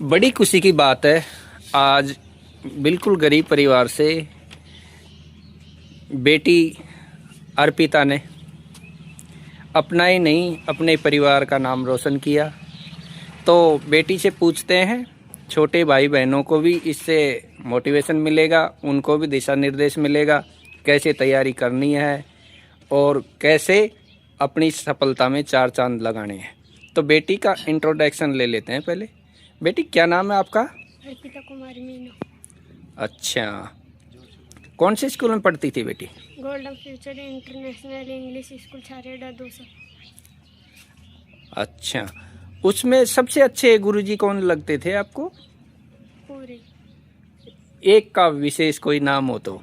बड़ी खुशी की बात है। आज बिल्कुल गरीब परिवार से बेटी अर्पिता ने अपना ही नहीं अपने परिवार का नाम रोशन किया। तो बेटी से पूछते हैं, छोटे भाई बहनों को भी इससे मोटिवेशन मिलेगा, उनको भी दिशा निर्देश मिलेगा कैसे तैयारी करनी है और कैसे अपनी सफलता में चार चांद लगाने हैं। तो बेटी का इंट्रोडक्शन ले लेते हैं। पहले बेटी, क्या नाम है आपका? अर्पिता कुमारी मीनू। अच्छा, कौन से स्कूल में पढ़ती थी बेटी? Golden future international English school Chhareda 200। अच्छा, उसमें सबसे अच्छे गुरुजी कौन लगते थे आपको? पूरे एक का विशेष कोई नाम हो तो?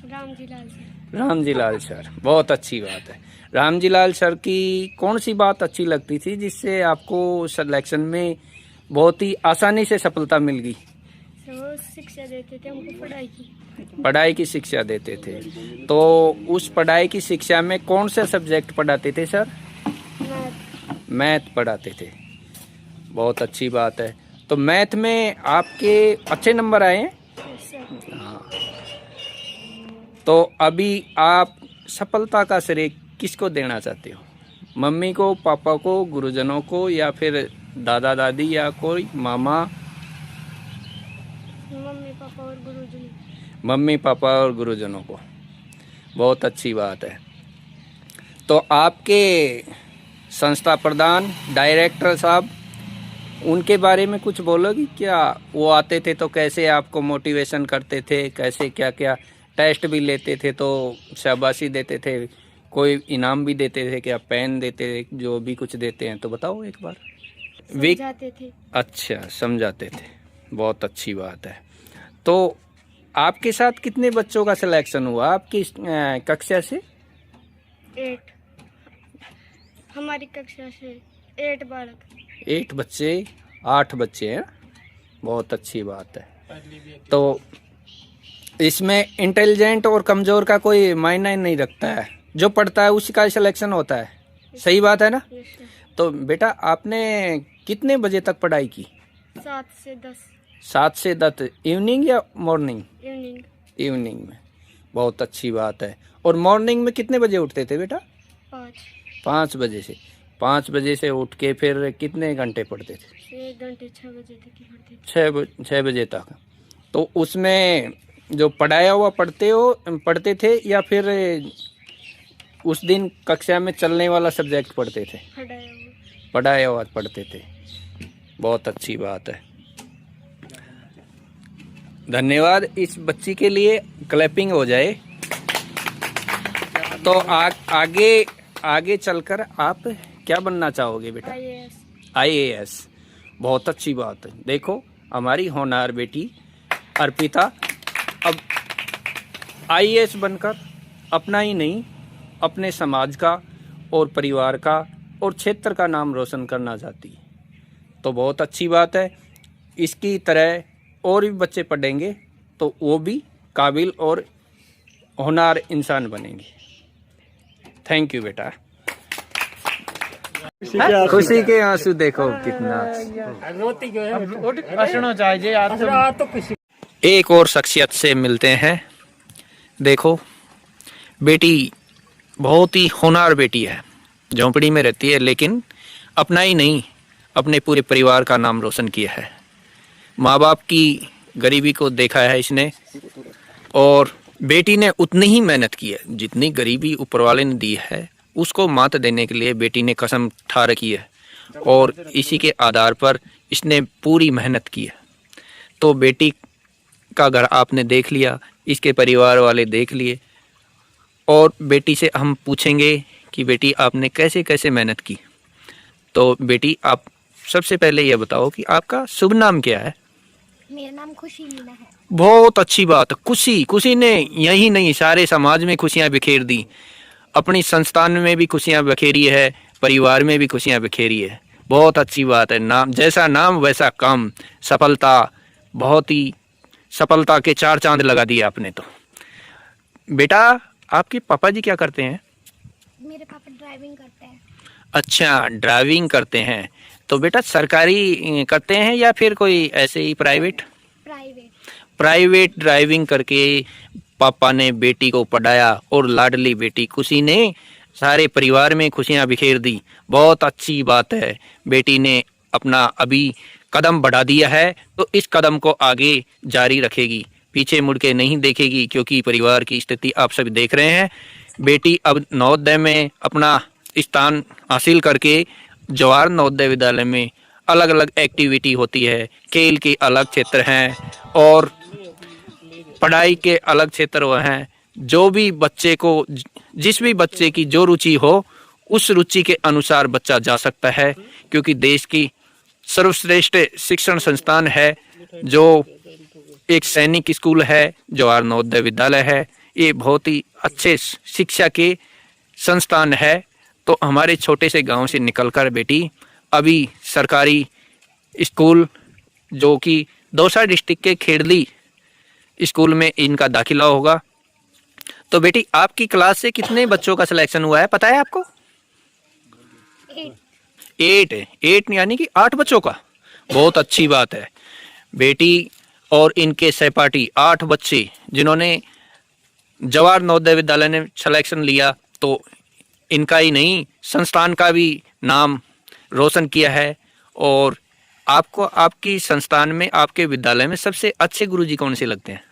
रामजी लाल सर। रामजी लाल सर, बहुत अच्छी बात है। रामजी लाल सर की कौन सी बात अच्छी लगती थी जिससे आपको सिलेक्शन में बहुत ही आसानी से सफलता मिल गई? वो शिक्षा देते थे हमको, पढ़ाई की शिक्षा देते थे। तो उस पढ़ाई की शिक्षा में कौन से सब्जेक्ट पढ़ाते थे सर? मैथ पढ़ाते थे, बहुत अच्छी बात है। तो मैथ में आपके अच्छे नंबर आए हैं? हाँ। तो अभी आप सफलता का श्रेय किसको देना चाहते हो? मम्मी को, पापा को, गुरुजनों को, या फिर दादा दादी या कोई मामा? मम्मी पापा और गुरुजी। मम्मी पापा और गुरुजनों को, बहुत अच्छी बात है। तो आपके संस्था प्रधान डायरेक्टर साहब, उनके बारे में कुछ बोलोगी क्या? वो आते थे तो कैसे आपको मोटिवेशन करते थे, कैसे क्या क्या टेस्ट भी लेते थे तो शाबाशी देते थे, कोई इनाम भी देते थे क्या, पेन देते थे, जो भी कुछ देते हैं तो बताओ एक बार। समझाते थे। अच्छा, समझाते थे, बहुत अच्छी बात है। तो आपके साथ कितने बच्चों का सिलेक्शन हुआ आपकी कक्षा से? 8। हमारी कक्षा से 8 बालक। 8 बच्चे, 8 बच्चे हैं, बहुत अच्छी बात है। तो इसमें इंटेलिजेंट और कमज़ोर का कोई मायना नहीं रखता है, जो पढ़ता है उसी का सिलेक्शन होता है, सही बात है ना? तो बेटा, आपने कितने बजे तक पढ़ाई की? 7 से 10। 7 से 10 इवनिंग या मॉर्निंग? इवनिंग। इवनिंग में, बहुत अच्छी बात है। और मॉर्निंग में कितने बजे उठते थे बेटा? 5 बजे से। 5 बजे से उठ के फिर कितने घंटे पढ़ते थे? 1 घंटे 6 बजे तक ही पढ़ते थे। 6 बजे तक। तो उसमें जो पढ़ाया हुआ पढ़ते थे या फिर उस दिन कक्षा में चलने वाला सब्जेक्ट पढ़ते थे? पढ़ाया हुआ पढ़ते थे, बहुत अच्छी बात है। धन्यवाद। इस बच्ची के लिए क्लैपिंग हो जाए। तो आगे चलकर आप क्या बनना चाहोगे बेटा? IAS। बहुत अच्छी बात है। देखो, हमारी होनहार बेटी अर्पिता अब IAS बनकर अपना ही नहीं, अपने समाज का और परिवार का और क्षेत्र का नाम रोशन करना चाहती है। तो बहुत अच्छी बात है। इसकी तरह और भी बच्चे पढ़ेंगे तो वो भी काबिल और होनहार इंसान बनेंगे। थैंक यू बेटा। खुशी के आंसू देखो कितना। एक और शख्सियत से मिलते हैं। देखो, बेटी बहुत ही होनहार बेटी है, झोंपड़ी में रहती है लेकिन अपना ही नहीं, अपने पूरे परिवार का नाम रोशन किया है। माँ बाप की गरीबी को देखा है इसने, और बेटी ने उतनी ही मेहनत की है जितनी गरीबी ऊपर वाले ने दी है, उसको मात देने के लिए बेटी ने कसम ठा रखी है और इसी के आधार पर इसने पूरी मेहनत की है। तो बेटी का घर आपने देख लिया, इसके परिवार वाले देख लिए, और बेटी से हम पूछेंगे कि बेटी आपने कैसे कैसे मेहनत की। तो बेटी, आप सबसे पहले ये बताओ कि आपका शुभ नाम क्या है? मेरा नाम खुशी मीना है। बहुत अच्छी बात। खुशी ने यही नहीं, सारे समाज में खुशियां बिखेर दी, अपनी संस्थान में भी खुशियां बिखेरी है, परिवार में भी खुशियां बिखेरी है। बहुत अच्छी बात है। नाम जैसा नाम वैसा काम, सफलता, बहुत ही सफलता के 4 चांद लगा दिए आपने। तो बेटा, आपके पापा जी क्या करते हैं? मेरे पापा ड्राइविंग करते हैं। अच्छा, ड्राइविंग करते हैं। तो बेटा सरकारी करते हैं या फिर कोई ऐसे ही प्राइवेट? प्राइवेट। प्राइवेट ड्राइविंग करके पापा ने बेटी को पढ़ाया और लाडली बेटी खुशी ने सारे परिवार में खुशियां बिखेर दी। बहुत अच्छी बात है, बेटी ने अपना अभी कदम बढ़ा दिया है तो इस कदम को आगे जारी रखेगी, पीछे मुड़ के नहीं देखेगी, क्योंकि परिवार की स्थिति आप सभी देख रहे हैं। बेटी अब नवोदय में अपना स्थान हासिल करके जवाहर नवोदय विद्यालय में अलग अलग एक्टिविटी होती है, खेल के अलग क्षेत्र हैं और पढ़ाई के अलग क्षेत्र वो हैं। जो भी बच्चे को, जिस भी बच्चे की जो रुचि हो उस रुचि के अनुसार बच्चा जा सकता है, क्योंकि देश की सर्वश्रेष्ठ शिक्षण संस्थान है जो एक सैनिक स्कूल है, जवाहर नवोदय विद्यालय है। ये बहुत ही अच्छे शिक्षा के संस्थान है। तो हमारे छोटे से गांव से निकलकर बेटी अभी सरकारी स्कूल जो कि दौसा डिस्ट्रिक्ट के खेड़ली स्कूल में इनका दाखिला होगा। तो बेटी आपकी क्लास से कितने बच्चों का सिलेक्शन हुआ है पता है आपको? 8 यानी कि 8 बच्चों का। बहुत अच्छी बात है बेटी। और इनके सहपाठी 8 बच्चे जिन्होंने जवाहर नवोदय विद्यालय ने सिलेक्शन लिया, तो इनका ही नहीं संस्थान का भी नाम रोशन किया है। और आपको आपकी संस्थान में, आपके विद्यालय में सबसे अच्छे गुरुजी कौन से लगते हैं?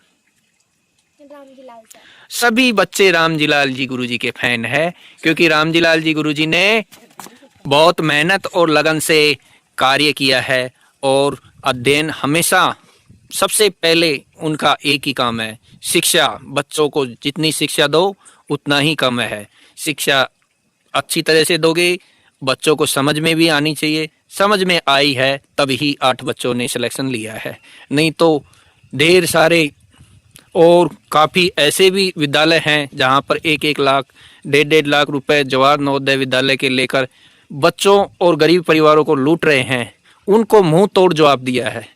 रामजीलाल सर। सभी बच्चे रामजीलाल जी गुरुजी के फैन है, क्योंकि रामजीलाल जी गुरुजी ने बहुत मेहनत और लगन से कार्य किया है और अध्ययन हमेशा सबसे पहले उनका एक ही काम है, शिक्षा। बच्चों को जितनी शिक्षा दो उतना ही कम है। शिक्षा अच्छी तरह से दोगे, बच्चों को समझ में भी आनी चाहिए, समझ में आई है तभी 8 बच्चों ने सिलेक्शन लिया है। नहीं तो ढेर सारे और काफ़ी ऐसे भी विद्यालय हैं जहां पर 1-1 लाख 1.5 लाख रुपए जवाहर नवोदय विद्यालय के लेकर बच्चों और गरीब परिवारों को लूट रहे हैं। उनको मुंह तोड़ जवाब दिया है।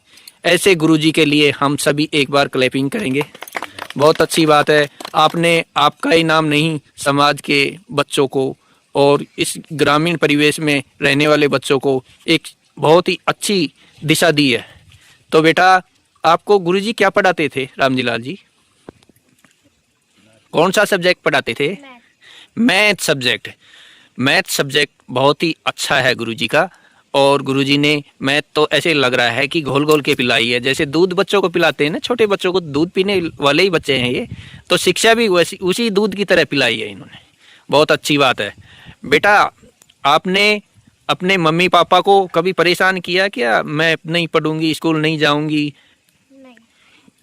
ऐसे गुरुजी के लिए हम सभी एक बार क्लैपिंग करेंगे। बहुत अच्छी बात है, आपने आपका ही नाम नहीं, समाज के बच्चों को और इस ग्रामीण परिवेश में रहने वाले बच्चों को एक बहुत ही अच्छी दिशा दी है। तो बेटा आपको गुरुजी क्या पढ़ाते थे रामजीलाल जी? कौन सा सब्जेक्ट पढ़ाते थे? Math subject. मैथ सब्जेक्ट बहुत ही अच्छा है गुरुजी का। और गुरुजी ने मैथ तो ऐसे लग रहा है कि घोल घोल के पिलाई है, जैसे दूध बच्चों को पिलाते हैं ना, छोटे बच्चों को दूध पीने वाले ही बच्चे हैं ये, तो शिक्षा भी वैसी उसी दूध की तरह पिलाई है इन्होंने। बहुत अच्छी बात है बेटा। आपने अपने मम्मी पापा को कभी परेशान किया क्या, मैं नहीं पढ़ूंगी, स्कूल नहीं जाऊंगी? नहीं।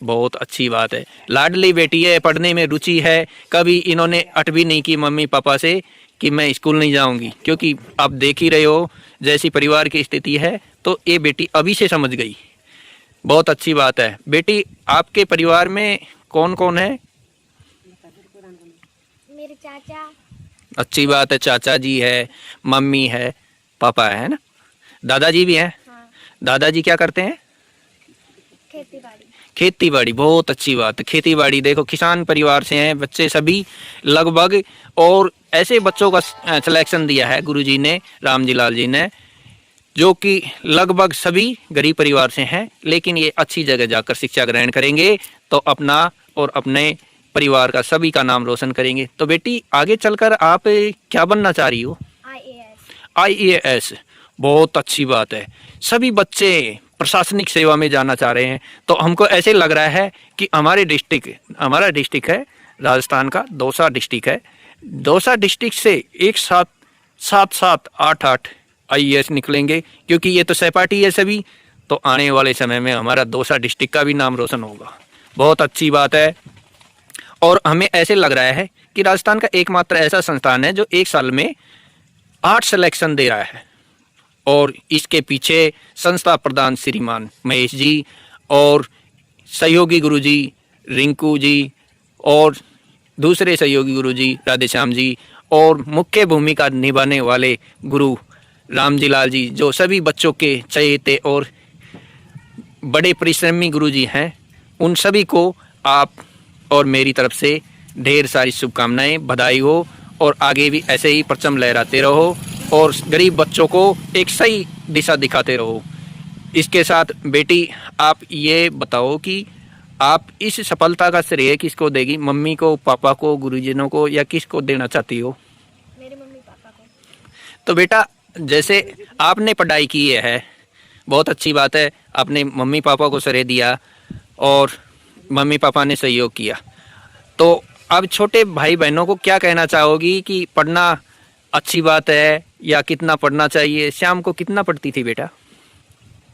बहुत अच्छी बात है, लाडली बेटी है, पढ़ने में रुचि है। कभी इन्होंने अट भी नहीं की मम्मी पापा से कि मैं स्कूल नहीं जाऊंगी, क्योंकि आप देख ही रहे हो जैसी परिवार की स्थिति है, तो ये बेटी अभी से समझ गई। बहुत अच्छी बात है बेटी। आपके परिवार में कौन कौन है? मेरे चाचा। अच्छी बात है, चाचा जी है, मम्मी है, पापा है ना, दादाजी भी हैं? हाँ। दादाजी क्या करते हैं? खेती बाड़ी। खेती बाड़ी। बहुत अच्छी बात है, खेती बाड़ी। देखो किसान परिवार से हैं बच्चे सभी लगभग, और ऐसे बच्चों का सिलेक्शन दिया है गुरुजी ने, रामजीलाल जी ने, जो कि लगभग सभी गरीब परिवार से हैं, लेकिन ये अच्छी जगह जाकर शिक्षा ग्रहण करेंगे तो अपना और अपने परिवार का सभी का नाम रोशन करेंगे। तो बेटी आगे चलकर आप क्या बनना चाह रही हो? IAS। बहुत अच्छी बात है। सभी बच्चे प्रशासनिक सेवा में जाना चाह रहे हैं, तो हमको ऐसे लग रहा है कि हमारा डिस्ट्रिक्ट है राजस्थान का, दौसा डिस्ट्रिक्ट है। दौसा डिस्ट्रिक्ट से एक साथ 7-7 8-8 IAS निकलेंगे, क्योंकि ये तो सहपाठी है सभी। तो आने वाले समय में हमारा दौसा डिस्ट्रिक्ट का भी नाम रोशन होगा। बहुत अच्छी बात है। और हमें ऐसे लग रहा है कि राजस्थान का एकमात्र ऐसा संस्थान है जो एक साल में 8 सिलेक्शन दे रहा है। और इसके पीछे संस्था प्रधान श्रीमान महेश जी और सहयोगी गुरुजी रिंकू जी और दूसरे सहयोगी गुरुजी राधेश्याम जी और मुख्य भूमिका निभाने वाले गुरु रामजीलाल जी, जो सभी बच्चों के चहेते और बड़े परिश्रमी गुरुजी हैं, उन सभी को आप और मेरी तरफ से ढेर सारी शुभकामनाएं, बधाई हो। और आगे भी ऐसे ही परचम लहराते रहो और गरीब बच्चों को एक सही दिशा दिखाते रहो। इसके साथ बेटी आप ये बताओ कि आप इस सफलता का श्रेय किसको देगी, मम्मी को, पापा को, गुरुजनों को, या किसको देना चाहती हो? मेरे मम्मी पापा को। तो बेटा जैसे आपने पढ़ाई की है, बहुत अच्छी बात है, आपने मम्मी पापा को श्रेय दिया और मम्मी पापा ने सहयोग किया। तो अब छोटे भाई बहनों को क्या कहना चाहोगी कि पढ़ना अच्छी बात है या कितना पढ़ना चाहिए? शाम को कितना पढ़ती थी बेटा?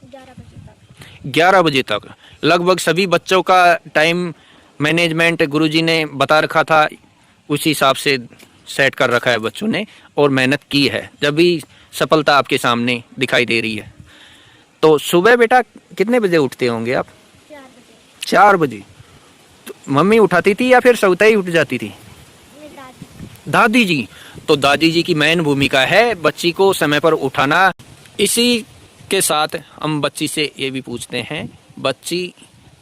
11 बजे तक। 11 बजे तक। लगभग सभी बच्चों का टाइम मैनेजमेंट गुरुजी ने बता रखा था, उसी हिसाब से सेट कर रखा है बच्चों ने और मेहनत की है, जब भी सफलता आपके सामने दिखाई दे रही है। तो सुबह बेटा कितने बजे उठते होंगे आप? 4 बजे। 4 बजे। तो मम्मी उठाती थी या फिर स्वतः ही उठ जाती थी? मेरी दादी। दादी जी। तो दादी जी की मेन भूमिका है बच्ची को समय पर उठाना। इसी के साथ हम बच्ची से ये भी पूछते हैं, बच्ची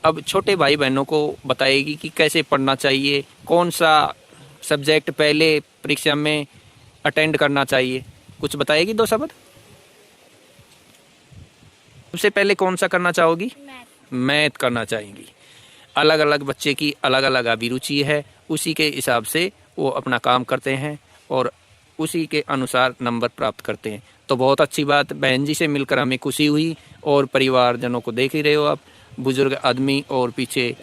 अब छोटे भाई बहनों को बताएगी कि कैसे पढ़ना चाहिए, कौन सा सब्जेक्ट पहले परीक्षा में अटेंड करना चाहिए, कुछ बताएगी 2 शब्द? सबसे पहले कौन सा करना चाहोगी? मैथ। मैथ करना चाहेंगी। अलग अलग बच्चे की अलग अलग अभिरुचि है, उसी के हिसाब से वो अपना काम करते हैं और उसी के अनुसार नंबर प्राप्त करते हैं। तो बहुत अच्छी बात, बहन जी से मिलकर हमें खुशी हुई। और परिवारजनों को देख ही रहे हो आप, बुजुर्ग आदमी और पीछे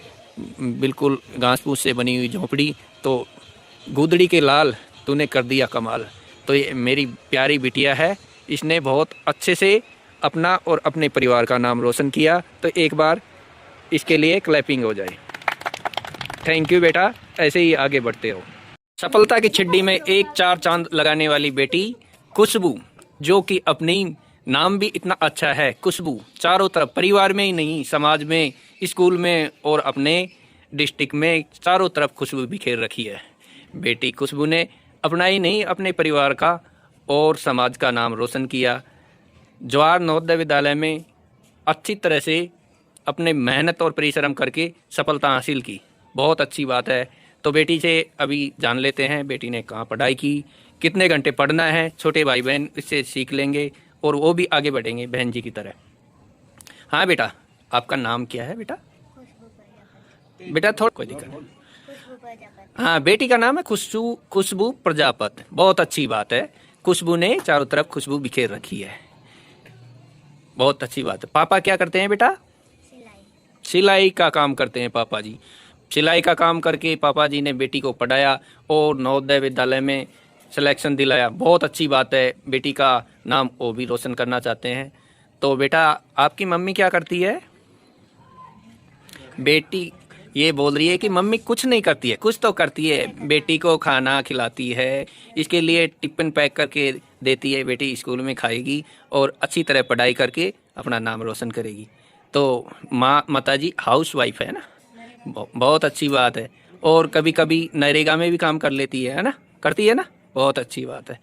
बिल्कुल घास फूस से बनी हुई झोपड़ी। तो गुदड़ी के लाल तूने कर दिया कमाल। तो ये मेरी प्यारी बिटिया है, इसने बहुत अच्छे से अपना और अपने परिवार का नाम रोशन किया। तो एक बार इसके लिए क्लैपिंग हो जाए। थैंक यू बेटा, ऐसे ही आगे बढ़ते हो। सफलता की छिड्डी में एक 4 चांद लगाने वाली बेटी खुशबू, जो कि अपनी नाम भी इतना अच्छा है खुशबू, चारों तरफ परिवार में ही नहीं, समाज में, स्कूल में और अपने डिस्ट्रिक्ट में चारों तरफ खुशबू बिखेर रखी है। बेटी खुशबू ने अपना ही नहीं, अपने परिवार का और समाज का नाम रोशन किया। जवाहर नवोदय विद्यालय में अच्छी तरह से अपने मेहनत और परिश्रम करके सफलता हासिल की, बहुत अच्छी बात है। तो बेटी से अभी जान लेते हैं बेटी ने कहाँ पढ़ाई की, कितने घंटे पढ़ना है। छोटे भाई बहन इससे सीख लेंगे और वो भी आगे बढ़ेंगे बहन जी की तरह। हाँ बेटा, आपका नाम क्या है बेटा? खुशबू प्रजापति। बेटा थोड़ा कोई दिक्कत नहीं। खुशबू प्रजापति। हाँ, बेटी का नाम है खुशबू प्रजापति, बहुत अच्छी बात है। खुशबू ने चारों तरफ खुशबू बिखेर रखी है, बहुत अच्छी बात है। पापा क्या करते हैं बेटा? सिलाई। सिलाई का काम करते हैं पापा जी। सिलाई का काम करके पापा जी ने बेटी को पढ़ाया और नवोदय विद्यालय में सिलेक्शन दिलाया, बहुत अच्छी बात है। बेटी का नाम वो भी रोशन करना चाहते हैं। तो बेटा आपकी मम्मी क्या करती है? बेटी ये बोल रही है कि मम्मी कुछ नहीं करती है, कुछ तो करती है। बेटी को खाना खिलाती है, इसके लिए टिफिन पैक करके देती है, बेटी स्कूल में खाएगी और अच्छी तरह पढ़ाई करके अपना नाम रोशन करेगी। तो माताजी हाउस वाइफ है ना, बहुत अच्छी बात है। और कभी कभी नरेगा में भी काम कर लेती है ना, करती है ना, बहुत अच्छी बात है।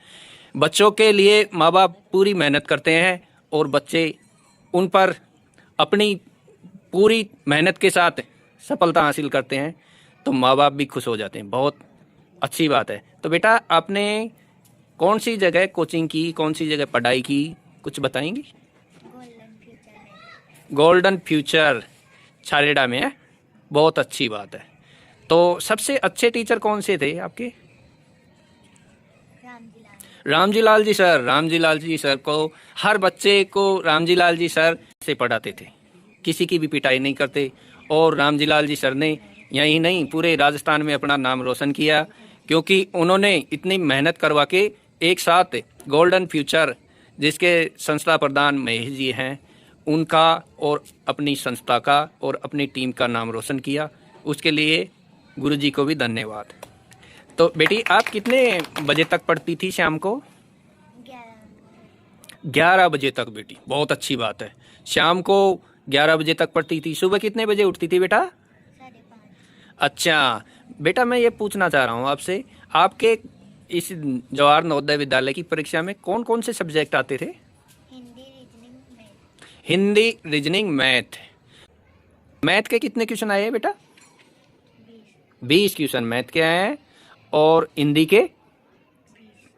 बच्चों के लिए माँ बाप पूरी मेहनत करते हैं और बच्चे उन पर अपनी पूरी मेहनत के साथ सफलता हासिल करते हैं, तो माँ बाप भी खुश हो जाते हैं, बहुत अच्छी बात है। तो बेटा आपने कौन सी जगह कोचिंग की, कौन सी जगह पढ़ाई की, कुछ बताएंगी? गोल्डन फ्यूचर में। गोल्डन फ्यूचर छारेड़ा में है, बहुत अच्छी बात है। तो सबसे अच्छे टीचर कौन से थे आपके? रामजी लाल जी सर। रामजी लाल जी सर को हर बच्चे को रामजी लाल जी सर से पढ़ाते थे, किसी की भी पिटाई नहीं करते। और रामजी लाल जी सर ने यही नहीं पूरे राजस्थान में अपना नाम रोशन किया, क्योंकि उन्होंने इतनी मेहनत करवा के एक साथ गोल्डन फ्यूचर, जिसके संस्था प्रधान महेश जी हैं, उनका और अपनी संस्था का और अपनी टीम का नाम रोशन किया। उसके लिए गुरुजी को भी धन्यवाद। तो बेटी आप कितने बजे तक पढ़ती थी शाम को? 11 बजे तक बेटी, बहुत अच्छी बात है। शाम को 11 बजे तक पढ़ती थी। सुबह कितने बजे उठती थी बेटा? 5:30। अच्छा बेटा, मैं ये पूछना चाह रहा हूँ आपसे, आपके इस जवाहर नवोदय विद्यालय की परीक्षा में कौन कौन से सब्जेक्ट आते थे? Hindi, reasoning, math. Hindi, reasoning, math. Math के कितने क्वेश्चन आए हैं बेटा? 20 क्वेश्चन मैथ के आए हैं। और हिंदी के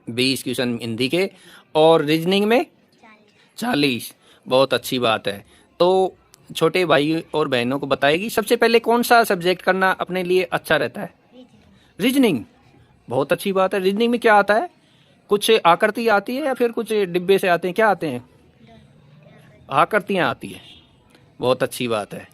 20 क्वेश्चन हिंदी के। और रीजनिंग में 40। बहुत अच्छी बात है। तो छोटे भाई और बहनों को बताएगी सबसे पहले कौन सा सब्जेक्ट करना अपने लिए अच्छा रहता है? रीजनिंग। बहुत अच्छी बात है। रीजनिंग में क्या आता है? कुछ आकृति आती है या फिर कुछ डिब्बे से आते हैं? क्या आते हैं? आकृतियाँ आती है। बहुत अच्छी बात है।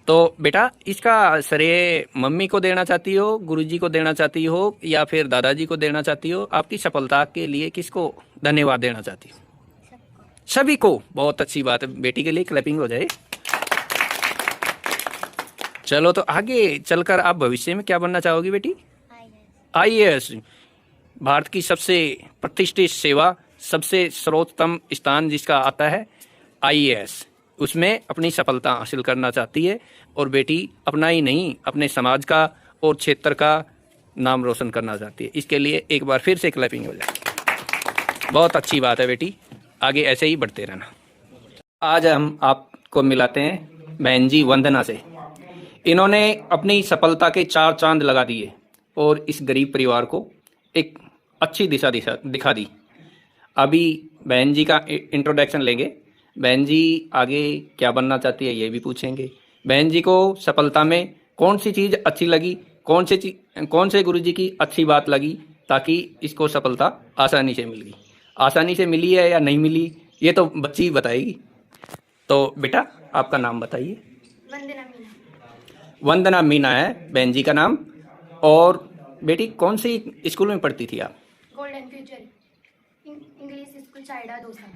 तो बेटा इसका श्रेय मम्मी को देना चाहती हो, गुरुजी को देना चाहती हो या फिर दादाजी को देना चाहती हो? आपकी सफलता के लिए किसको धन्यवाद देना चाहती हो? सभी को। बहुत अच्छी बात है। बेटी के लिए क्लैपिंग हो जाए। चलो तो आगे चलकर आप भविष्य में क्या बनना चाहोगी बेटी? आईएएस। भारत की सबसे प्रतिष्ठित सेवा, सबसे सर्वोत्तम स्थान जिसका आता है आईएएस, उसमें अपनी सफलता हासिल करना चाहती है। और बेटी अपना ही नहीं अपने समाज का और क्षेत्र का नाम रोशन करना चाहती है। इसके लिए एक बार फिर से क्लैपिंग हो जाए। बहुत अच्छी बात है बेटी, आगे ऐसे ही बढ़ते रहना। आज हम आपको मिलाते हैं बहन जी वंदना से। इन्होंने अपनी सफलता के 4 चांद लगा दिए और इस गरीब परिवार को एक अच्छी दिशा दिखा दी। अभी बहन जी का इंट्रोडक्शन लेंगे। बहन जी आगे क्या बनना चाहती है ये भी पूछेंगे। बहन जी को सफलता में कौन सी चीज़ अच्छी लगी, कौन से गुरुजी की अच्छी बात लगी, ताकि इसको सफलता आसानी से मिल गई। आसानी से मिली है या नहीं मिली ये तो बच्ची बताएगी। तो बेटा आपका नाम बताइए। वंदना मीना। वंदना मीना है बहन जी का नाम। और बेटी कौन सी स्कूल में पढ़ती थी आप? Golden future English school Chaida Dausa.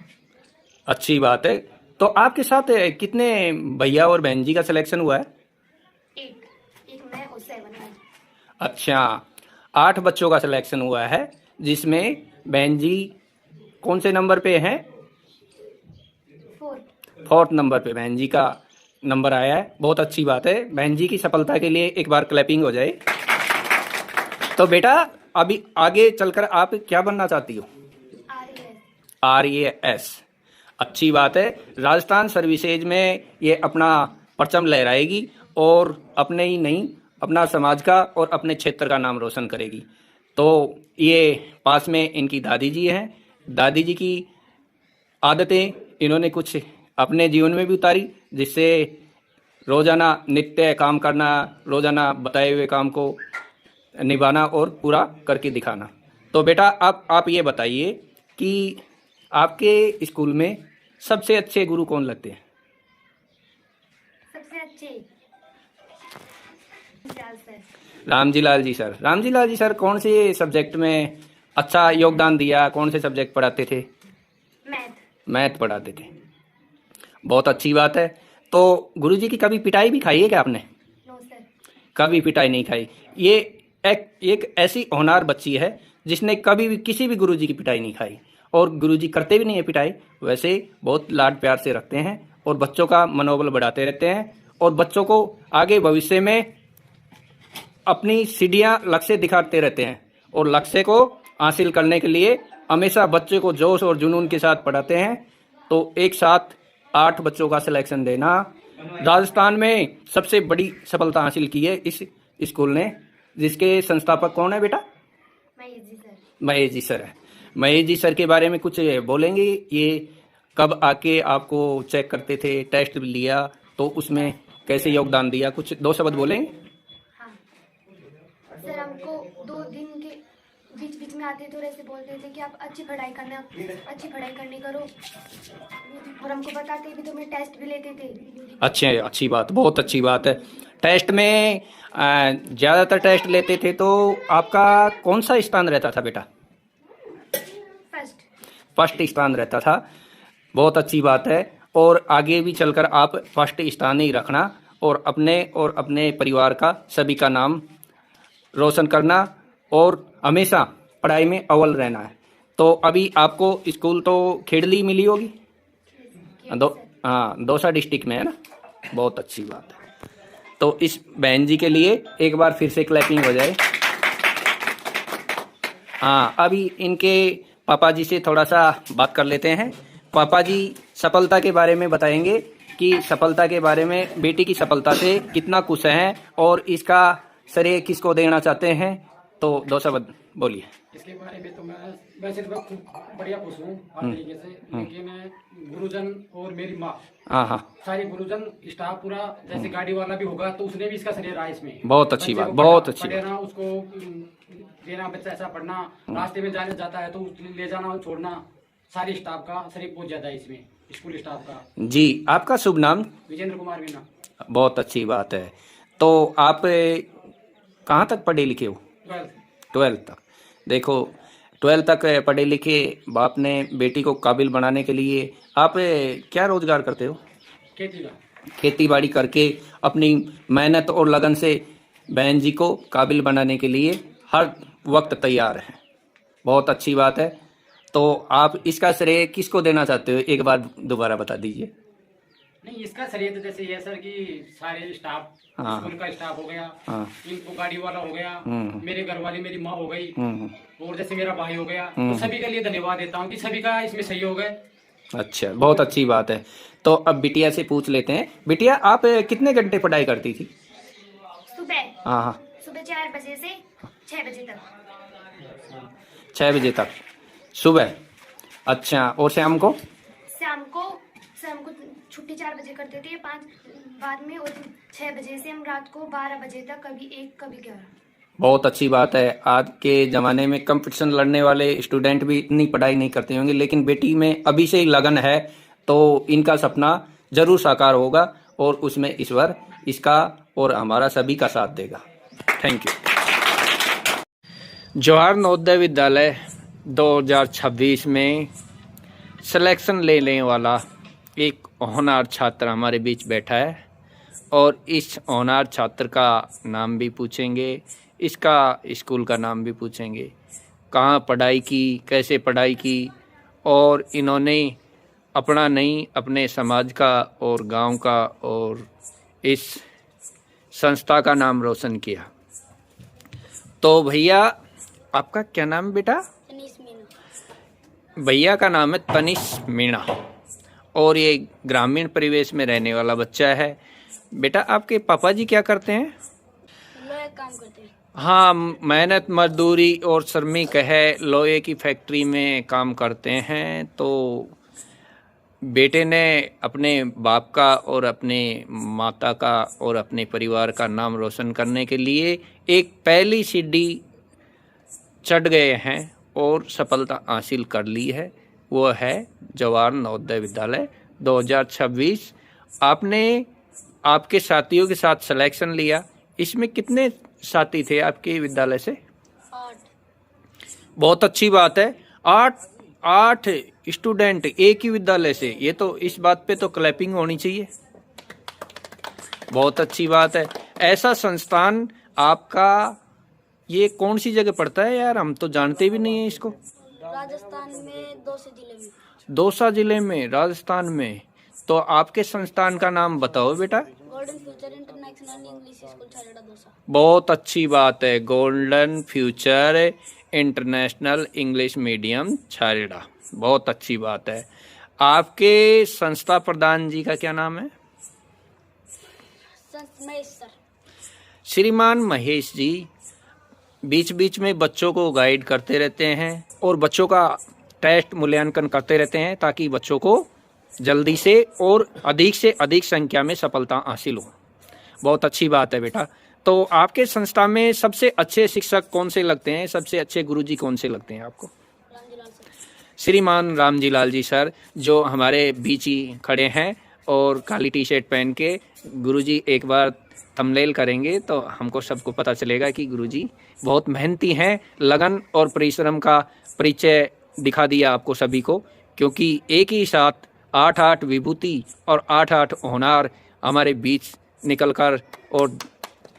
अच्छी बात है। तो आपके साथ कितने भैया और बहन जी का सिलेक्शन हुआ है? एक मैं और 7 में। अच्छा, 8 बच्चों का सिलेक्शन हुआ है, जिसमें बहन जी कौन से नंबर पे हैं? 4th नंबर पे बहन जी का नंबर आया है। बहुत अच्छी बात है। बहन जी की सफलता के लिए एक बार क्लैपिंग हो जाए। तो बेटा अभी आगे चलकर आप क्या बनना चाहती हो? RAS। अच्छी बात है। राजस्थान सर्विसेज में ये अपना परचम लहराएगी और अपने ही नहीं अपना समाज का और अपने क्षेत्र का नाम रोशन करेगी। तो ये पास में इनकी दादी जी हैं। दादी जी की आदतें इन्होंने कुछ अपने जीवन में भी उतारी, जिससे रोजाना नित्य काम करना, रोजाना बताए हुए काम को निभाना और पूरा करके दिखाना। तो बेटा आप ये बताइए कि आपके स्कूल में सबसे अच्छे गुरु कौन लगते हैं? सबसे अच्छे रामजी लाल जी सर। रामजी लाल जी सर कौन से सब्जेक्ट में अच्छा योगदान दिया? कौन से सब्जेक्ट पढ़ाते थे? मैथ पढ़ाते थे। बहुत अच्छी बात है। तो गुरुजी की कभी पिटाई भी खाई है क्या आपने? No sir. कभी पिटाई नहीं खाई। ये एक ऐसी होनहार बच्ची है जिसने कभी भी किसी भी गुरुजी की पिटाई नहीं खाई। और गुरुजी करते भी नहीं है पिटाई, वैसे बहुत लाड प्यार से रखते हैं और बच्चों का मनोबल बढ़ाते रहते हैं और बच्चों को आगे भविष्य में अपनी सीढ़ियां लक्ष्य दिखाते रहते हैं और लक्ष्य को हासिल करने के लिए हमेशा बच्चे को जोश और जुनून के साथ पढ़ाते हैं। तो एक साथ 8 बच्चों का सिलेक्शन देना राजस्थान में सबसे बड़ी सफलता हासिल की है इस स्कूल ने, जिसके संस्थापक कौन है बेटा? महेश जी सर है। महेश जी सर के बारे में कुछ बोलेंगे? ये कब आके आपको चेक करते थे, टेस्ट लिया तो उसमें कैसे योगदान दिया, कुछ 2 शब्द बोलेंगे? हाँ सर, हमको 2 दिन के बीच में आते थे और ऐसे बोलते थे कि आप अच्छी पढ़ाई करनी करो, और हमको बताते भी, तो मैं टेस्ट भी लेते थे। अच्छी बात, बहुत अच्छी बात है। टेस्ट में ज़्यादातर टेस्ट लेते थे, तो आपका कौन सा स्थान रहता था बेटा? फर्स्ट स्थान रहता था। बहुत अच्छी बात है। और आगे भी चलकर आप फर्स्ट स्थान ही रखना और अपने परिवार का सभी का नाम रोशन करना और हमेशा पढ़ाई में अव्वल रहना है। तो अभी आपको स्कूल तो खेड़ली मिली होगी, दौसा डिस्ट्रिक्ट में है ना। बहुत अच्छी बात है। तो इस बहन जी के लिए एक बार फिर से क्लैपिंग हो जाए। हाँ, अभी इनके पापा जी से थोड़ा सा बात कर लेते हैं। पापा जी सफलता के बारे में बताएंगे कि सफलता के बारे में, बेटी की सफलता से कितना खुश हैं और इसका श्रेय किसको देना चाहते हैं। तो 2 शब्द बोलिए। इसके बारे में तो मैं वैसे तो मैं खूब बढ़िया खुश हूँ हर तरीके से, लेकिन गुरुजन और मेरी माँ, हाँ हाँ, सारे गुरुजन स्टाफ पूरा, जैसे गाड़ी वाला भी होगा तो उसने भी इसका श्रेय रहा इसमें। बहुत अच्छी बच्चे बात, को बहुत अच्छी बात। पढ़ना, उसको देना, बच्चा ऐसा पढ़ना, रास्ते में जाने जाता है तो ले जाना छोड़ना, सारे स्टाफ का श्रेय बहुत ज्यादा है इसमें, स्कूल स्टाफ का। जी, आपका शुभ नाम? विजेंद्र कुमार मीना। बहुत अच्छी बात है। तो आप कहाँ तक पढ़े लिखे हो? 12th तक। देखो, 12th तक पढ़े लिखे बाप ने बेटी को काबिल बनाने के लिए आप क्या रोजगार करते हो? खेती का। खेती बाड़ी करके अपनी मेहनत और लगन से बहन जी को काबिल बनाने के लिए हर वक्त तैयार हैं। बहुत अच्छी बात है। तो आप इसका श्रेय किसको देना चाहते हो, एक बार दोबारा बता दीजिए। नहीं, इसका श्रेय तो जैसे ये सर कि सारे स्टाफ, हाँ। स्कूल का स्टाफ हो गया, हाँ। इनको गाड़ी वाला हो गया, हम्म। मेरे घर वाली मेरी माँ हो गई, और जैसे मेरा भाई हो गया, हम्म। तो सभी के लिए धन्यवाद देता हूँ कि सभी का इसमें सहयोग है। अच्छा, बहुत अच्छी बात है। तो अब बिटिया से पूछ लेते हैं। बिटिया, आप कितने घंटे पढ़ाई करती थी? सुबह हाँ हाँ, सुबह 4 बजे से 6 बजे तक। 6 बजे तक सुबह। अच्छा, और शाम को? शाम को छुट्टी 4 बजे करते थे, 5 बाद में, और 6 बजे से हम रात को 12 बजे तक, कभी 1 कभी 11। बहुत अच्छी बात है। आज के ज़माने में कंपटीशन लड़ने वाले स्टूडेंट भी इतनी पढ़ाई नहीं करते होंगे, लेकिन बेटी में अभी से ही लगन है तो इनका सपना जरूर साकार होगा और उसमें ईश्वर इसका और हमारा सभी का साथ देगा। Thank you. जवाहर नवोदय विद्यालय 2026 में सिलेक्शन लेने वाला एक होनहार छात्र हमारे बीच बैठा है और इस होनहार छात्र का नाम भी पूछेंगे, इसका स्कूल का नाम भी पूछेंगे, कहाँ पढ़ाई की, कैसे पढ़ाई की, और इन्होंने अपना नहीं अपने समाज का और गांव का और इस संस्था का नाम रोशन किया। तो भैया, आपका क्या नाम बेटा? तनीष मीना। भैया का नाम है तनिष मीणा और ये ग्रामीण परिवेश में रहने वाला बच्चा है। बेटा, आपके पापा जी क्या करते हैं? लोहे का काम करते हैं। हाँ, मेहनत मजदूरी और श्रमिक है, लोहे की फैक्ट्री में काम करते हैं। तो बेटे ने अपने बाप का और अपने माता का और अपने परिवार का नाम रोशन करने के लिए एक पहली सीढ़ी चढ़ गए हैं और सफलता हासिल कर ली है। वो है जवाहर नवोदय विद्यालय 2026। आपने आपके साथियों के साथ सिलेक्शन लिया। इसमें कितने साथी थे आपके विद्यालय से? 8। बहुत अच्छी बात है। 8 स्टूडेंट एक ही विद्यालय से, ये तो इस बात पे तो क्लैपिंग होनी चाहिए। बहुत अच्छी बात है। ऐसा संस्थान आपका ये कौन सी जगह पड़ता है यार? हम तो जानते भी नहीं है इसको। राजस्थान में दौसा जिले में। दौसा जिले में, राजस्थान में। तो आपके संस्थान का नाम बताओ बेटा। Golden future international English school Chhareda Dausa. बहुत अच्छी बात है। Golden future international English medium Chhareda, बहुत अच्छी बात है। आपके संस्था प्रधान जी का क्या नाम है? महेश सर। श्रीमान महेश जी बीच बीच में बच्चों को गाइड करते रहते हैं और बच्चों का टेस्ट मूल्यांकन करते रहते हैं ताकि बच्चों को जल्दी से और अधिक से अधिक संख्या में सफलता हासिल हो। बहुत अच्छी बात है बेटा। तो आपके संस्था में सबसे अच्छे शिक्षक कौन से लगते हैं? सबसे अच्छे गुरुजी कौन से लगते हैं आपको? श्रीमान रामजी लाल जी सर, जो हमारे बीच ही खड़े हैं और काली टी शर्ट पहन के। गुरुजी एक बार थंबनेल करेंगे तो हमको सबको पता चलेगा कि गुरुजी बहुत मेहनती हैं। लगन और परिश्रम का परिचय दिखा दिया आपको सभी को, क्योंकि एक ही साथ 8 विभूति और 8 होनहार हमारे बीच निकलकर और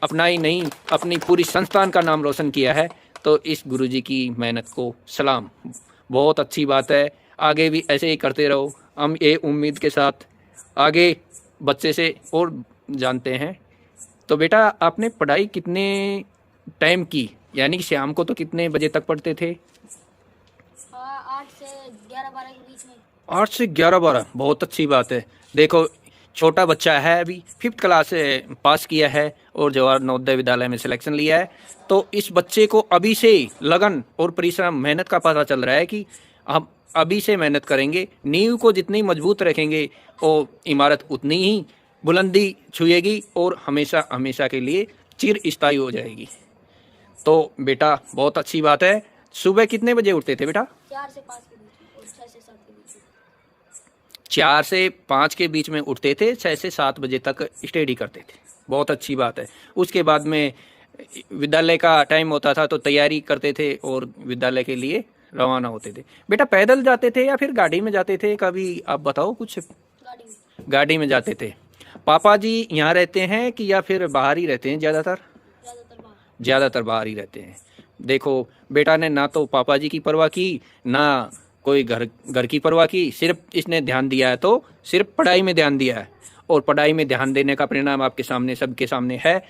अपना ही नहीं अपनी पूरी संस्थान का नाम रोशन किया है। तो इस गुरुजी की मेहनत को सलाम। बहुत अच्छी बात है। आगे भी ऐसे ही करते रहो। हम ये उम्मीद के साथ आगे बच्चे से और जानते हैं। तो बेटा, आपने पढ़ाई कितने टाइम की? यानी कि शाम को तो कितने बजे तक पढ़ते थे? 8 से 11-12 के बीच में। 8 से 11-12, बहुत अच्छी बात है। देखो, छोटा बच्चा है, अभी 5th क्लास से पास किया है और जवाहर नवोदय विद्यालय में सिलेक्शन लिया है। तो इस बच्चे को अभी से लगन और परिश्रम मेहनत का पता चल रहा है कि हम अभी से मेहनत करेंगे, नींव को जितनी मजबूत रखेंगे वो इमारत उतनी ही बुलंदी छुएगी और हमेशा हमेशा के लिए चिर स्थायी हो जाएगी। तो बेटा बहुत अच्छी बात है। सुबह कितने बजे उठते थे बेटा? 4 से 5 के बीच और 6 से 7 के बीच। 4 से 5 के बीच में उठते थे, 6 से 7 बजे तक स्टडी करते थे। बहुत अच्छी बात है। उसके बाद में विद्यालय का टाइम होता था तो तैयारी करते थे और विद्यालय के लिए रवाना होते थे। बेटा पैदल जाते थे या फिर गाड़ी में जाते थे? कभी आप बताओ कुछ। गाड़ी में। गाड़ी में जाते थे। पापा जी यहाँ रहते हैं कि या फिर बाहर ही रहते हैं? ज़्यादातर ज़्यादातर बाहर ही रहते हैं। देखो बेटा ने ना तो पापा जी की परवाह की, ना कोई घर की परवाह की, सिर्फ इसने ध्यान दिया है तो सिर्फ पढ़ाई में ध्यान दिया है। और पढ़ाई में ध्यान देने का परिणाम आपके सामने, सबके सामने है।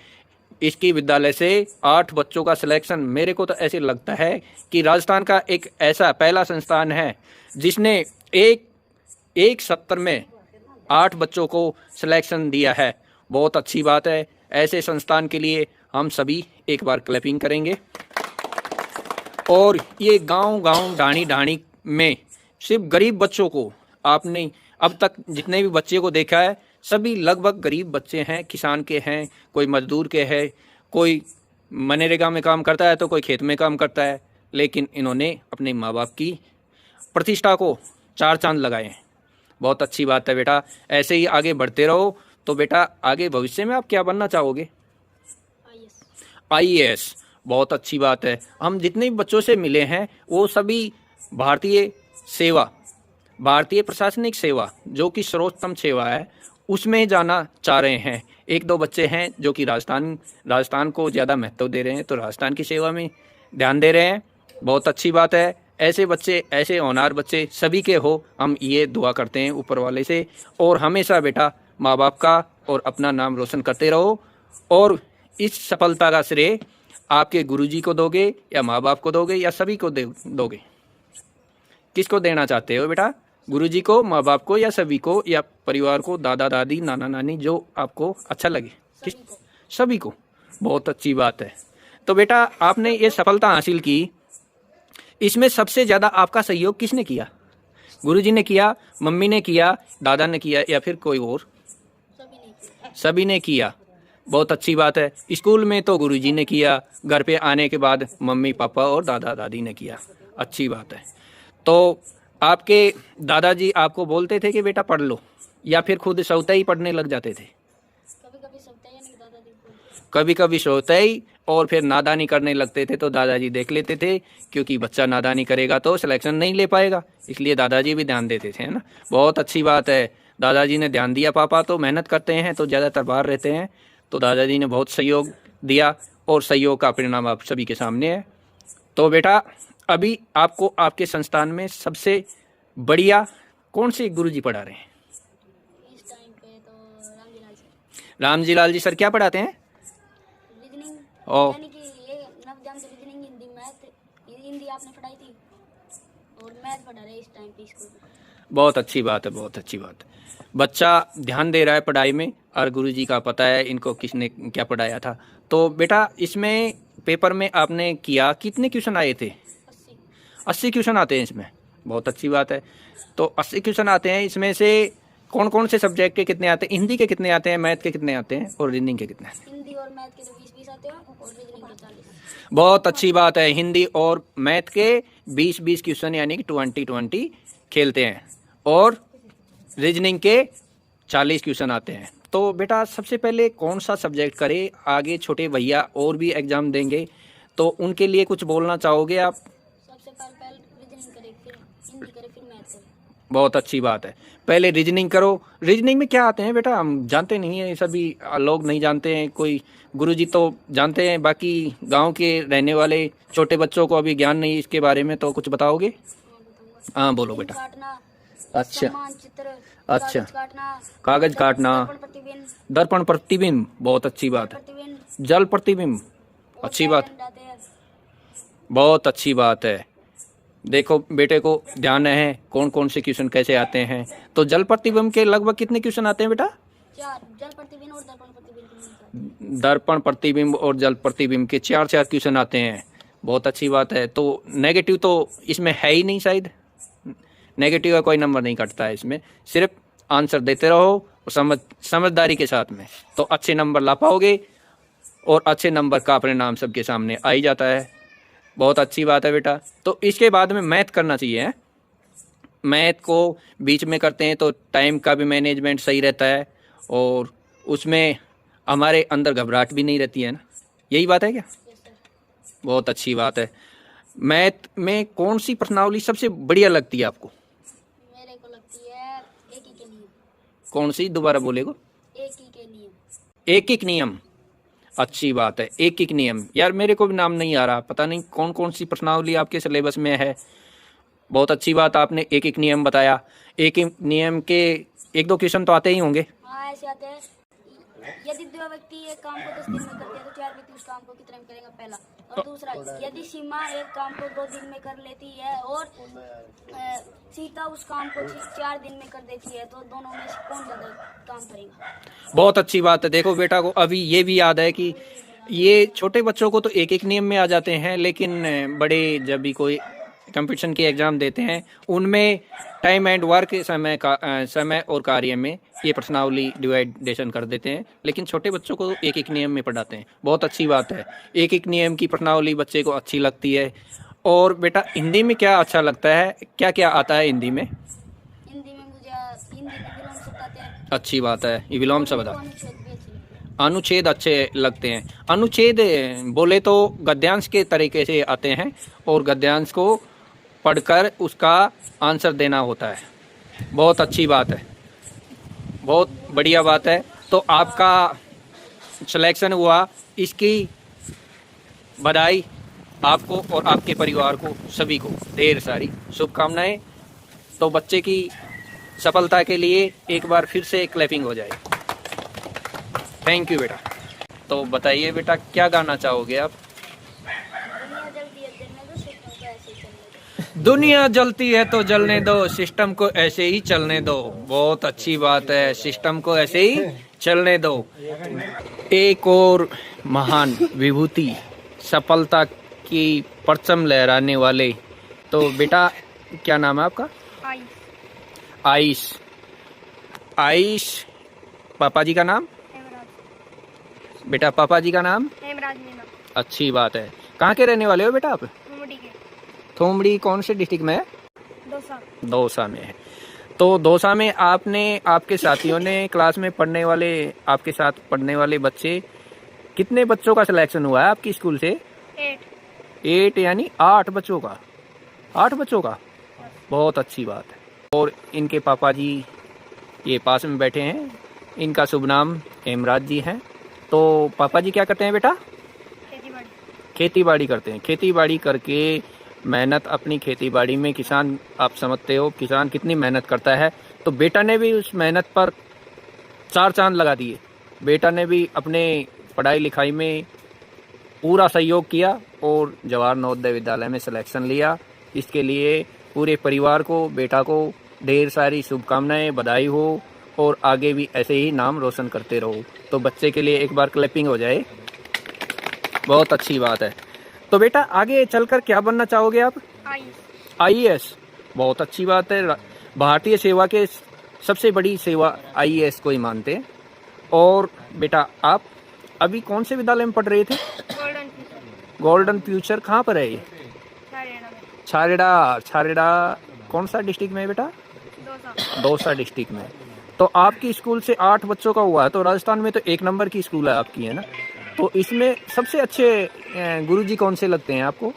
इसकी विद्यालय से 8 बच्चों का सिलेक्शन, मेरे को तो ऐसे लगता है कि राजस्थान का एक ऐसा पहला संस्थान है जिसने एक सत्र में 8 बच्चों को सिलेक्शन दिया है। बहुत अच्छी बात है। ऐसे संस्थान के लिए हम सभी एक बार क्लैपिंग करेंगे। और ये गांव ढाणी ढाणी में सिर्फ गरीब बच्चों को, आपने अब तक जितने भी बच्चे को देखा है सभी लगभग गरीब बच्चे हैं। किसान के हैं, कोई मजदूर के है, कोई मनरेगा में काम करता है तो कोई खेत में काम करता है, लेकिन इन्होंने अपने माँ बाप की प्रतिष्ठा को 4 चांद लगाए हैं। बहुत अच्छी बात है बेटा। ऐसे ही आगे बढ़ते रहो। तो बेटा आगे भविष्य में आप क्या बनना चाहोगे? IAS। बहुत अच्छी बात है। हम जितने भी बच्चों से मिले हैं वो सभी भारतीय प्रशासनिक सेवा जो कि सर्वोत्तम सेवा है उसमें जाना चाह रहे हैं। 1-2 बच्चे हैं जो कि राजस्थान को ज़्यादा महत्व दे रहे हैं, तो राजस्थान की सेवा में ध्यान दे रहे हैं। बहुत अच्छी बात है। ऐसे बच्चे, ऐसे होनहार बच्चे सभी के हो, हम ये दुआ करते हैं ऊपर वाले से। और हमेशा बेटा माँ बाप का और अपना नाम रोशन करते रहो। और इस सफलता का श्रेय आपके गुरुजी को दोगे या माँ बाप को दोगे या सभी को दोगे? किसको देना चाहते हो बेटा? गुरुजी को, माँ बाप को या सभी को, या परिवार को, दादा दादी, नाना नानी, जो आपको अच्छा लगे? सभी को। बहुत अच्छी बात है। तो बेटा आपने ये सफलता हासिल की, इसमें सबसे ज़्यादा आपका सहयोग किसने किया? गुरुजी ने किया, मम्मी ने किया, दादा ने किया या फिर कोई और? सभी ने किया। बहुत अच्छी बात है। स्कूल में तो गुरुजी ने किया, घर पे आने के बाद मम्मी पापा और दादा दादी ने किया। अच्छी बात है। तो आपके दादाजी आपको बोलते थे कि बेटा पढ़ लो, या फिर खुद स्वतः ही पढ़ने लग जाते थे? कभी कभी स्वतः ही, और फिर नादानी करने लगते थे तो दादाजी देख लेते थे, क्योंकि बच्चा नादानी करेगा तो सिलेक्शन नहीं ले पाएगा, इसलिए दादाजी भी ध्यान देते थे, है ना। बहुत अच्छी बात है। दादाजी ने ध्यान दिया। पापा तो मेहनत करते हैं तो ज़्यादातर बाहर रहते हैं, तो दादाजी ने बहुत सहयोग दिया और सहयोग का परिणाम आप सभी के सामने है। तो बेटा अभी आपको आपके संस्थान में सबसे बढ़िया कौन से गुरुजी पढ़ा रहे हैं? इस टाइम पे तो रामजी लाल जी सर क्या पढ़ाते हैं? रीजनिंग, और यानी कि ये नवजात से रीजनिंग, हिंदी, मैथ। हिंदी आपने पढ़ाई थी और मैथ पढ़ा रहे इस टाइम पे स्कूल में। बहुत अच्छी बात है, बहुत अच्छी बात है। बच्चा ध्यान दे रहा है पढ़ाई में और गुरुजी का पता है इनको किसने क्या पढ़ाया था। तो बेटा इसमें पेपर में आपने किया, कितने क्वेश्चन आए थे? 80 क्वेश्चन आते हैं इसमें। बहुत अच्छी बात है। तो 80 क्वेश्चन आते हैं, इसमें से कौन कौन से सब्जेक्ट के कितने आते हैं? हिंदी के कितने आते हैं, मैथ के कितने आते हैं और रीजनिंग के कितने? हिंदी और मैथ के तो 20-20 आते हैं और रीजनिंग के 40। बहुत अच्छी बात है। हिंदी और मैथ के 20-20 क्वेश्चन यानी कि 20-20 खेलते हैं और रीजनिंग के 40 क्वेश्चन आते हैं। तो बेटा सबसे पहले कौन सा सब्जेक्ट करे? आगे छोटे भैया और भी एग्जाम देंगे तो उनके लिए कुछ बोलना चाहोगे आप? सबसे पहले रीजनिंग करे, फिर हिंदी करे, फिर मैथ करे। बहुत अच्छी बात है। पहले रीजनिंग करो। रीजनिंग में क्या आते हैं बेटा? हम जानते नहीं हैं, सभी लोग नहीं जानते हैं। कोई गुरुजी तो जानते हैं, बाकी गांव के रहने वाले छोटे बच्चों को अभी ज्ञान नहीं इसके बारे में, तो कुछ बताओगे? हाँ बोलो बेटा। काटना, अच्छा मानचित्र, अच्छा, कागज काटना, कागज काटना, दर्पण प्रतिबिंब, दर्पण प्रतिबिंब, बहुत अच्छी बात है। प्रतिबिंब, जल प्रतिबिंब, और अच्छी बात, पेरेंट आते हैं। बहुत अच्छी बात है। देखो बेटे को ध्यान है कौन कौन से क्वेश्चन कैसे आते हैं। तो जल प्रतिबिंब के लगभग कितने क्वेश्चन आते हैं बेटा? 4 जल प्रतिबिंब और दर्पण प्रतिबिंब के मिलकर। दर्पण प्रतिबिंब और जल प्रतिबिंब के 4 क्वेश्चन आते हैं। बहुत अच्छी बात है। तो नेगेटिव तो इसमें है ही नहीं, शायद नेगेटिव का कोई नंबर नहीं कटता है इसमें, सिर्फ आंसर देते रहो और समझदारी के साथ में, तो अच्छे नंबर ला पाओगे और अच्छे नंबर का परिणाम सबके सामने आ ही जाता है। बहुत अच्छी बात है बेटा। तो इसके बाद में मैथ करना चाहिए। मैथ को बीच में करते हैं तो टाइम का भी मैनेजमेंट सही रहता है और उसमें हमारे अंदर घबराहट भी नहीं रहती है ना, यही बात है क्या? बहुत अच्छी बात है। मैथ में कौन सी प्रश्नावली सबसे बढ़िया लगती है आपको? मेरे को लगती है एक ही के नियम। कौन सी, दोबारा बोलेगो? एक ही के नियम। एक नियम, अच्छी बात है। एक नियम, यार मेरे को भी नाम नहीं आ रहा, पता नहीं कौन कौन सी प्रश्नावली आपके सिलेबस में है। बहुत अच्छी बात, आपने एक नियम बताया। एक नियम के 1-2 क्वेश्चन तो आते ही होंगे। हाँ ऐसे आते हैं। यदि 2 व्यक्ति एक काम को 10 दिन में करते हैं तो 4 व्यक्ति उस काम को कितने में करेंगे, पहला। और दूसरा, यदि सीमा एक काम को 2 दिन में कर लेती है और सीता उस काम को 4 दिन में कर देती है, तो दोनों में से कौन ज्यादा काम करेगा? बहुत अच्छी बात है। देखो बेटा को अभी ये भी याद है कि ये छोटे बच्चों को तो एक नियम में आ जाते हैं, लेकिन बड़े जब भी कोई कंपटीशन के एग्जाम देते हैं उनमें टाइम एंड वर्क समय और कार्य में ये प्रश्नावली डिवाइडेशन कर देते हैं, लेकिन छोटे बच्चों को एक नियम में पढ़ाते हैं। बहुत अच्छी बात है। एक नियम की प्रश्नावली बच्चे को अच्छी लगती है। और बेटा हिंदी में क्या अच्छा लगता है, क्या क्या आता है हिंदी में? हिंदी में मुझे हिंदी में विलोम शब्द आते हैं। अच्छी बात है, ये विलोम शब्द। अनुच्छेद भी अच्छे लगते हैं। अनुच्छेद अच्छे लगते हैं। अनुच्छेद बोले तो गद्यांश के तरीके से आते हैं और गद्यांश को पढ़कर उसका आंसर देना होता है। बहुत अच्छी बात है, बहुत बढ़िया बात है। तो आपका सिलेक्शन हुआ, इसकी बधाई आपको और आपके परिवार को, सभी को ढेर सारी शुभकामनाएं। तो बच्चे की सफलता के लिए एक बार फिर से क्लैपिंग हो जाए। थैंक यू बेटा। तो बताइए बेटा, क्या गाना चाहोगे आप? दुनिया जलती है तो जलने दो, दुनिया जलती है तो जलने दो, सिस्टम को ऐसे ही चलने दो। बहुत अच्छी बात है, सिस्टम को ऐसे ही चलने दो। एक और महान विभूति, सफलता की परचम लहराने वाले, तो बेटा क्या नाम है आपका? आइश। आइश, पापा जी का नाम? बेटा पापा जी का नाम? अच्छी बात है। कहाँ के रहने वाले हो बेटा आप? थोमड़ी कौन से डिस्ट्रिक्ट में है? दौसा में है। तो दौसा में आपने, आपके साथियों ने, क्लास में पढ़ने वाले, आपके साथ पढ़ने वाले बच्चे, कितने बच्चों का सिलेक्शन हुआ है आपकी स्कूल से? 8 यानी 8 बच्चों का। 8 बच्चों का, बहुत अच्छी बात है। और इनके पापा जी ये पास में बैठे हैं, इनका शुभ नाम हेमराज जी हैं। तो पापा जी क्या करते हैं बेटा? खेती बाड़ी करते हैं। खेती बाड़ी करके मेहनत, अपनी खेती बाड़ी में किसान, आप समझते हो किसान कितनी मेहनत करता है। तो बेटा ने भी उस मेहनत पर 4 चांद लगा दिए। बेटा ने भी अपने पढ़ाई लिखाई में पूरा सहयोग किया और जवाहर नवोदय विद्यालय में सिलेक्शन लिया। इसके लिए पूरे परिवार को, बेटा को ढेर सारी शुभकामनाएं, बधाई हो और आगे भी ऐसे ही नाम रोशन करते रहो। तो बच्चे के लिए एक बार क्लैपिंग हो जाए। बहुत अच्छी बात है। तो बेटा आगे चलकर क्या बनना चाहोगे आप? IAS। बहुत अच्छी बात है। भारतीय सेवा के सबसे बड़ी सेवा IAS को ही मानते हैं। और बेटा आप अभी कौन से विद्यालय में पढ़ रहे थे? Golden future. कहाँ पर है ये? छारेड़ा कौन सा डिस्ट्रिक्ट में है बेटा? दौसा डिस्ट्रिक्ट में। तो आपकी स्कूल से 8 बच्चों का हुआ है, तो राजस्थान में तो 1 नंबर की स्कूल है आपकी, है ना? तो इसमें सबसे अच्छे गुरुजी कौन से लगते हैं आपको?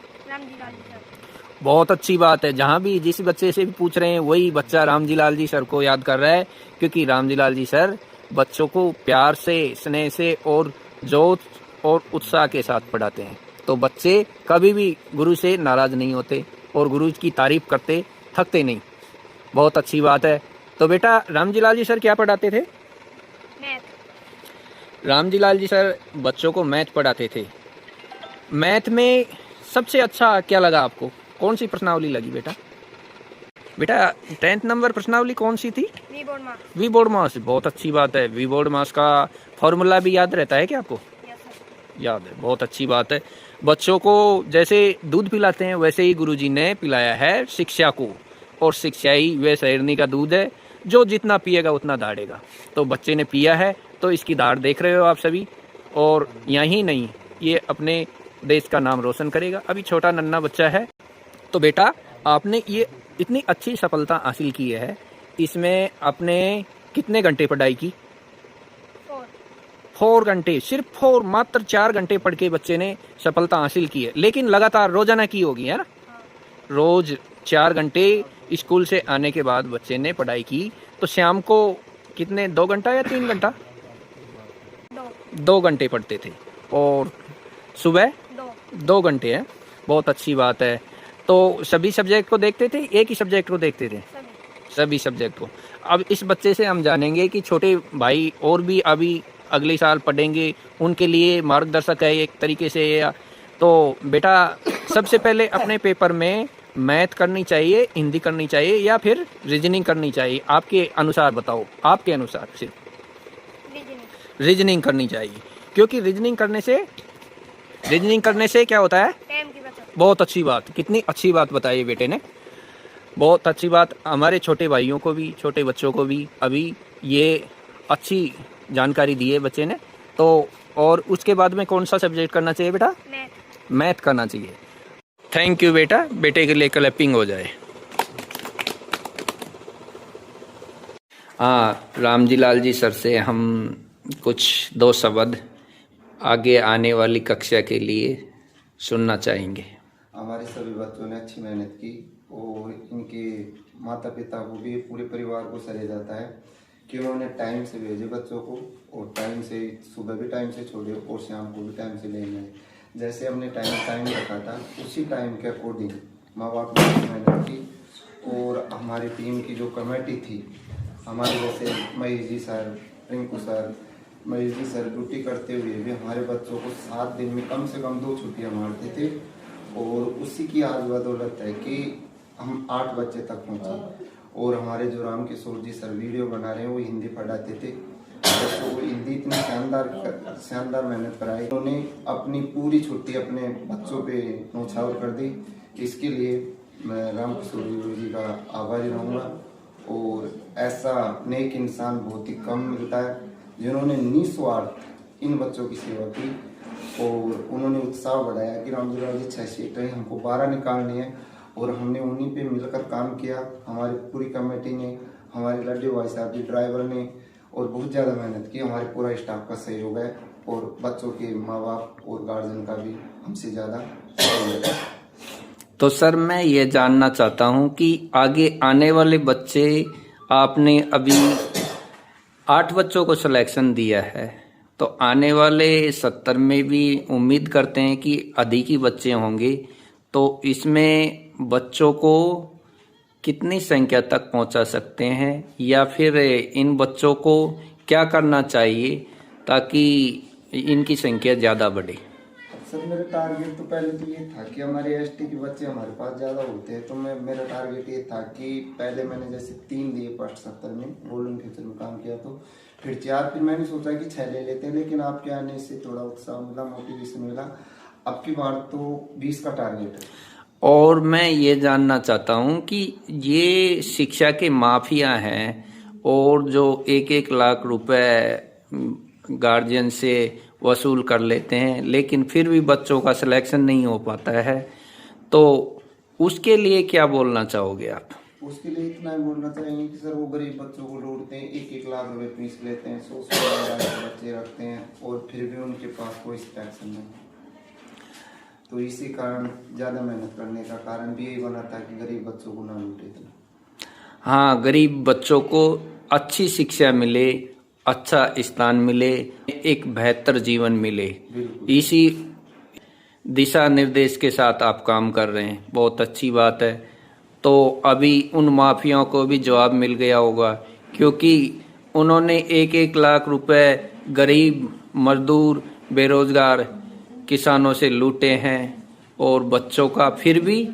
बहुत अच्छी बात है। जहाँ भी जिस बच्चे से भी पूछ रहे हैं वही बच्चा रामजी लाल जी सर को याद कर रहा है, क्योंकि रामजी लाल जी सर बच्चों को प्यार से, स्नेह से और जोश और उत्साह के साथ पढ़ाते हैं। तो बच्चे कभी भी गुरु से नाराज नहीं होते और गुरु की तारीफ करते थकते नहीं। बहुत अच्छी बात है। तो बेटा रामजी लाल जी सर क्या पढ़ाते थे? रामजी लाल जी सर बच्चों को मैथ पढ़ाते थे। मैथ में सबसे अच्छा क्या लगा आपको? कौन सी प्रश्नावली लगी बेटा? बेटा 10th नंबर प्रश्नावली कौन सी थी? V board marks. V board marks, बहुत अच्छी बात है। वी बोर्ड मास का फॉर्मूला भी याद रहता है क्या आपको? Yes sir. याद है, बहुत अच्छी बात है। बच्चों को जैसे दूध पिलाते हैं वैसे ही गुरुजी ने पिलाया है शिक्षा को, और शिक्षा ही वे शेरनी का दूध है जो जितना पिएगा उतना दाढ़ेगा। तो बच्चे ने पिया है तो इसकी दाढ़ देख रहे हो आप सभी, और यहीं नहीं, ये अपने देश का नाम रोशन करेगा। अभी छोटा नन्हा बच्चा है। तो बेटा आपने ये इतनी अच्छी सफलता हासिल की है, इसमें आपने कितने घंटे पढ़ाई की? 4 घंटे, सिर्फ 4, मात्र 4 घंटे पढ़ के बच्चे ने सफलता हासिल की है। लेकिन लगातार रोजाना की होगी, है ना? रोज 4 घंटे स्कूल से आने के बाद बच्चे ने पढ़ाई की। तो शाम को कितने, 2 घंटा या 3 घंटा? 2 घंटे पढ़ते थे, और सुबह 2 घंटे है। बहुत अच्छी बात है। तो सभी सब्जेक्ट को देखते थे, एक ही सब्जेक्ट को देखते थे? सभी सब्जेक्ट को। अब इस बच्चे से हम जानेंगे कि छोटे भाई और भी अभी अगले साल पढ़ेंगे, उनके लिए मार्गदर्शक है एक तरीके से। तो बेटा सबसे पहले अपने पेपर में मैथ करनी चाहिए, हिंदी करनी चाहिए, या फिर रीजनिंग करनी चाहिए? आपके अनुसार बताओ, आपके अनुसार सिर्फ रीजनिंग करनी चाहिए, क्योंकि रीजनिंग करने से क्या होता है? टाइम की बचत। बहुत अच्छी बात, कितनी अच्छी बात बताई बेटे ने, बहुत अच्छी बात। हमारे छोटे भाइयों को भी, छोटे बच्चों को भी अभी ये अच्छी जानकारी दी है बच्चे ने। तो और उसके बाद में कौन सा सब्जेक्ट करना चाहिए बेटा? मैथ करना चाहिए। थैंक यू बेटा, बेटे के लिए क्लैपिंग हो जाए। हाँ, रामजी लाल जी सर से हम कुछ 2 शब्द आगे आने वाली कक्षा के लिए सुनना चाहेंगे। हमारे सभी बच्चों ने अच्छी मेहनत की, और इनके माता पिता को भी, पूरे परिवार को सराहा जाता है कि उन्होंने टाइम से भेजे बच्चों को, और टाइम से, सुबह भी टाइम से छोड़े और शाम को भी टाइम से लेने आए। जैसे हमने टाइम रखा था, उसी टाइम के अकॉर्डिंग माँ बाप ने मेहनत की। और हमारी टीम की जो कमेटी थी, हमारे जैसे Mahesh ji sir, Rinku sir, Mahesh ji sir duty करते हुए भी हमारे बच्चों को 7 दिन में कम से कम 2 छुट्टियाँ मारते थे। और उसी की आज बदौलत है कि हम 8 बच्चे तक पहुँचे। और हमारे जो राम किशोर जी सर वीडियो बना रहे हैं, वो हिंदी पढ़ाते थे बच्चों को। हिंदी इतनी शानदार मेहनत कराई, उन्होंने अपनी पूरी छुट्टी अपने बच्चों पे न्यौछावर कर दी। इसके लिए मैं राम किशोर जी का आभारी रहूँगा। और ऐसा नेक इंसान बहुत ही कम मिलता है जिन्होंने निस्वार्थ इन बच्चों की सेवा की, और उन्होंने उत्साह बढ़ाया कि रामजी लाल जी 6 सीटें हैं, हमको 12 निकालनी है। और हमने उन्हीं पे मिलकर काम किया। हमारी पूरी कमेटी ने, हमारे लड्डू भाई साहब जी ड्राइवर ने, और बहुत ज़्यादा मेहनत की। हमारे पूरा स्टाफ का सहयोग है, और बच्चों के माँ बाप और गार्जियन का भी हमसे ज़्यादा सहयोग है। तो सर मैं ये जानना चाहता हूँ कि आगे आने वाले बच्चे, आपने अभी 8 बच्चों को सिलेक्शन दिया है, तो आने वाले 70 में भी उम्मीद करते हैं कि अधिक ही बच्चे होंगे। तो इसमें बच्चों को कितनी संख्या तक पहुंचा सकते हैं, या फिर इन बच्चों को क्या करना चाहिए ताकि इनकी संख्या ज़्यादा बढ़े? सर मेरा टारगेट तो पहले तो ये था कि हमारे एसटी के बच्चे हमारे पास ज़्यादा होते हैं। तो मेरा टारगेट ये था कि पहले मैंने जैसे 3 दिए फर्स्ट 70 में, गोल्डन फ्यूचर में काम किया, तो फिर 4, फिर मैंने सोचा कि 6 ले लेते हैं। लेकिन आपके आने से थोड़ा उत्साह मिला, मोटिवेशन मिला। अब की बार तो 20 का टारगेट है। और मैं ये जानना चाहता हूँ कि ये शिक्षा के माफिया हैं, और जो 1-1 लाख रुपए गार्जियन से वसूल कर लेते हैं, लेकिन फिर भी बच्चों का सिलेक्शन नहीं हो पाता है, तो उसके लिए क्या बोलना चाहोगे आप? उसके लिए इतना ही बोलना चाहेंगे कि सर वो गरीब बच्चों को लूटते हैं, 1-1 लाख रुपए फीस लेते हैं, 100 बच्चे रखते हैं, और फिर भी उनके पास कोई सिलेक्शन नहीं। तो इसी कारण ज़्यादा मेहनत करने का कारण भी यही बना था कि गरीब बच्चों को ना लूटे इतना। हाँ, गरीब बच्चों को अच्छी शिक्षा मिले, अच्छा स्थान मिले, एक बेहतर जीवन मिले, इसी दिशा निर्देश के साथ आप काम कर रहे हैं। बहुत अच्छी बात है। तो अभी उन माफियाओं को भी जवाब मिल गया होगा, क्योंकि उन्होंने 1-1 लाख रुपए गरीब मजदूर, बेरोजगार किसानों से लूटे हैं, और बच्चों का फिर भी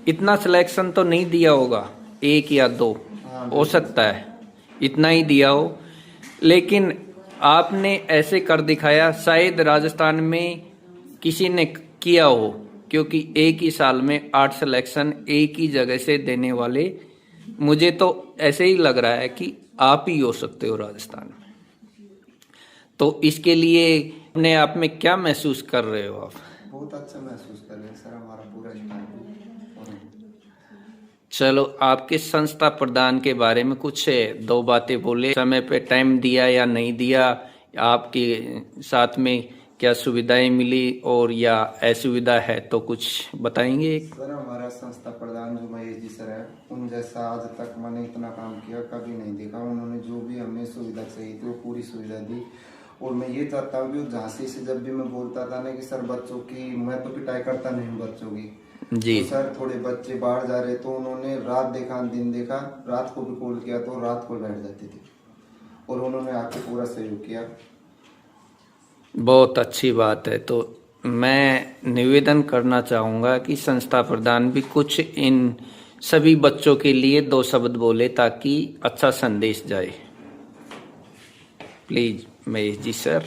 इतना सिलेक्शन तो नहीं दिया होगा। 1 या 2 हो सकता है, इतना ही दिया हो, लेकिन आपने ऐसे कर दिखाया। शायद राजस्थान में किसी ने किया हो, क्योंकि एक ही साल में 8 सिलेक्शन एक ही जगह से देने वाले, मुझे तो ऐसे ही लग रहा है कि आप ही हो सकते हो राजस्थान में। तो इसके लिए अपने आप में क्या महसूस कर रहे हो आप? बहुत अच्छा महसूस कर रहे हैं सर, हमारा पूरा स्टाफ। चलो, आपके संस्था प्रदान के बारे में कुछ 2 बातें बोले। समय पे टाइम दिया या नहीं दिया, आपके साथ में क्या सुविधाएं मिली, और या असुविधा है तो कुछ बताएंगे। सर हमारा संस्था प्रधान जो महेश जी सर है, उन जैसा आज तक मैंने इतना काम किया कभी नहीं देखा। उन्होंने जो भी हमें सुविधा चाहिए थी वो पूरी सुविधा दी। और मैं ये चाहता हूँ कि झांसी से जब भी मैं बोलता था ना कि सर बच्चों की, मैं तो पिटाई करता नहीं बच्चों की जी, तो सर थोड़े बच्चे बाहर जा रहे तो उन्होंने रात देखा दिन देखा, रात को भी कॉल किया तो रात को बैठ जाते थे और उन्होंने आके पूरा सहयोग किया। बहुत अच्छी बात है। तो मैं निवेदन करना चाहूँगा कि संस्था प्रधान भी कुछ इन सभी बच्चों के लिए 2 शब्द बोले ताकि अच्छा संदेश जाए। Please Mahesh ji sir.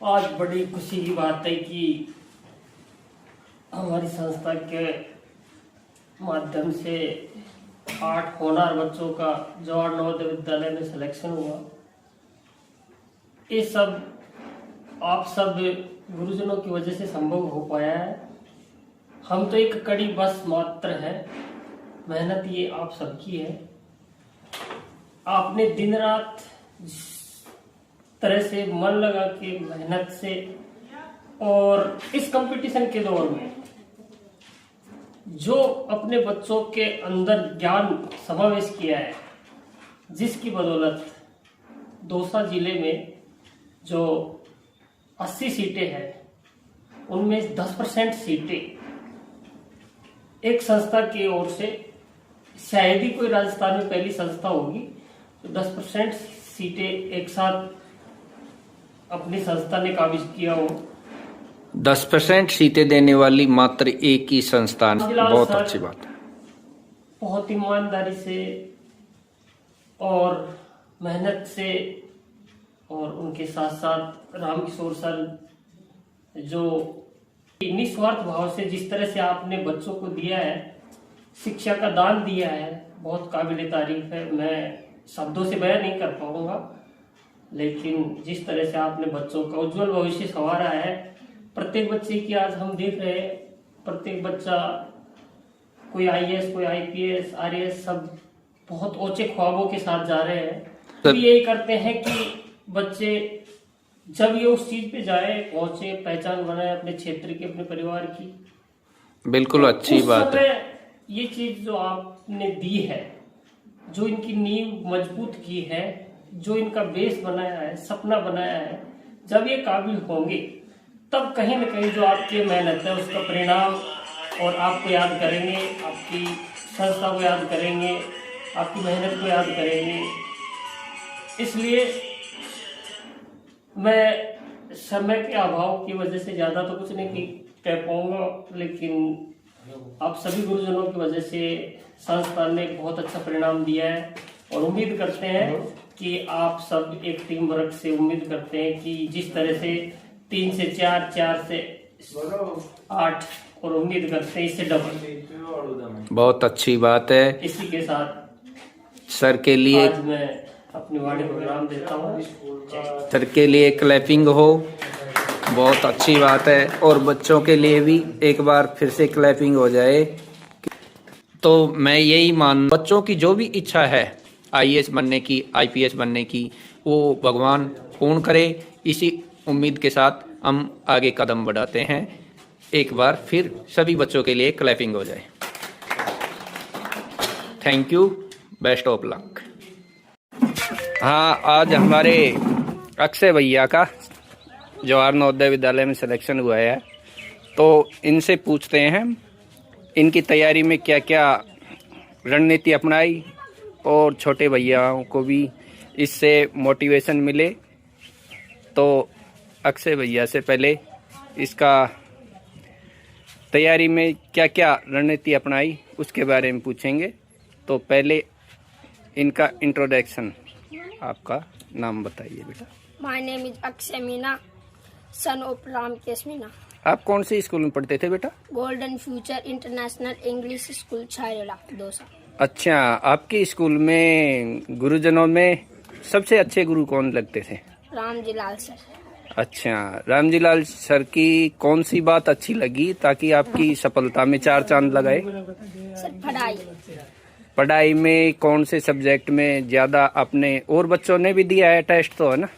आज बड़ी खुशी की बात है कि हमारी संस्था के माध्यम से 8 होनहार बच्चों का जवाहर नवोदय विद्यालय में सिलेक्शन हुआ। ये सब आप सब गुरुजनों की वजह से संभव हो पाया है। हम तो एक कड़ी बस मात्र है, मेहनत ये आप सबकी है। आपने दिन रात तरह से मन लगा के मेहनत से, और इस कंपटीशन के दौर में जो अपने बच्चों के अंदर ज्ञान समावेश किया है, जिसकी बदौलत दौसा जिले में जो 80 सीटें हैं उनमें 10% सीटें एक संस्था की ओर से, शायद ही कोई राजस्थान में पहली संस्था होगी तो 10% सीटें एक साथ अपनी संस्था ने काबिज किया हो। 10% सीटें देने वाली मात्र एक ही संस्थान, बहुत अच्छी बात है। बहुत ईमानदारी से और मेहनत से, और उनके साथ साथ राम किशोर सर जो निस्वार्थ भाव से जिस तरह से आपने बच्चों को दिया है, शिक्षा का दान दिया है, बहुत काबिल तारीफ है। मैं शब्दों से बयान नहीं कर पाऊंगा, लेकिन जिस तरह से आपने बच्चों का उज्जवल भविष्य संवारा है, प्रत्येक बच्चे की आज हम देख रहे हैं, प्रत्येक बच्चा कोई IAS, कोई IPS, RAS, सब बहुत ऊंचे ख्वाबों के साथ जा रहे हैं। तो यही करते हैं कि बच्चे जब ये उस चीज पे जाए, पहुंचे, पहचान बनाए अपने क्षेत्र की, अपने परिवार की। बिल्कुल अच्छी बात है। ये चीज जो आपने दी है, जो इनकी नींव मजबूत की है, जो इनका बेस बनाया है, सपना बनाया है, जब ये काबिल होंगे तब कहीं न कहीं जो आपकी मेहनत है उसका परिणाम, और आपको याद करेंगे, आपकी संस्था को याद करेंगे, आपकी मेहनत को याद करेंगे। इसलिए मैं समय के अभाव की वजह से ज्यादा तो कुछ नहीं कह पाऊंगा, लेकिन आप सभी गुरुजनों की वजह से संस्था ने बहुत अच्छा परिणाम दिया है, और उम्मीद करते हैं कि आप सब एक टीम वर्क से उम्मीद करते हैं कि जिस तरह से 3 से 4, 4 से 8, और उम्मीद करते हैं इससे डबल। बहुत अच्छी बात है। इसी के साथ सर के लिए, आज मैं अपनी वाणी को विराम देता हूँ। सर के लिए क्लैपिंग हो, बहुत अच्छी बात है। और बच्चों के लिए भी एक बार फिर से क्लैपिंग हो जाए। तो मैं यही मान, बच्चों की जो भी इच्छा है IAS बनने की, IPS बनने की, वो भगवान पूर्ण करे। इसी उम्मीद के साथ हम आगे कदम बढ़ाते हैं। एक बार फिर सभी बच्चों के लिए क्लैपिंग हो जाए। Thank you, best of luck. हाँ, आज हमारे अक्षय भैया का जवाहर नवोदय विद्यालय में सिलेक्शन हुआ है, तो इनसे पूछते हैं इनकी तैयारी में क्या क्या रणनीति अपनाई, और छोटे भैयाओं को भी इससे मोटिवेशन मिले। तो अक्षय भैया से पहले इसका तैयारी में क्या क्या रणनीति अपनाई उसके बारे में पूछेंगे। तो पहले इनका इंट्रोडक्शन, आपका नाम बताइए बेटा। My name is Akshay Meena, son of Ramkesh Meena. आप कौन से स्कूल में पढ़ते थे बेटा? Golden future international English school Chhayla Dausa. अच्छा, आपके स्कूल में गुरुजनों में सबसे अच्छे गुरु कौन लगते थे? रामजी लाल सर। अच्छा, रामजी लाल सर की कौन सी बात अच्छी लगी ताकि आपकी सफलता में 4 चांद लगाए? सर पढ़ाई। पढ़ाई में कौन से सब्जेक्ट में ज्यादा आपने, और बच्चों ने भी दिया है टेस्ट तो है ना,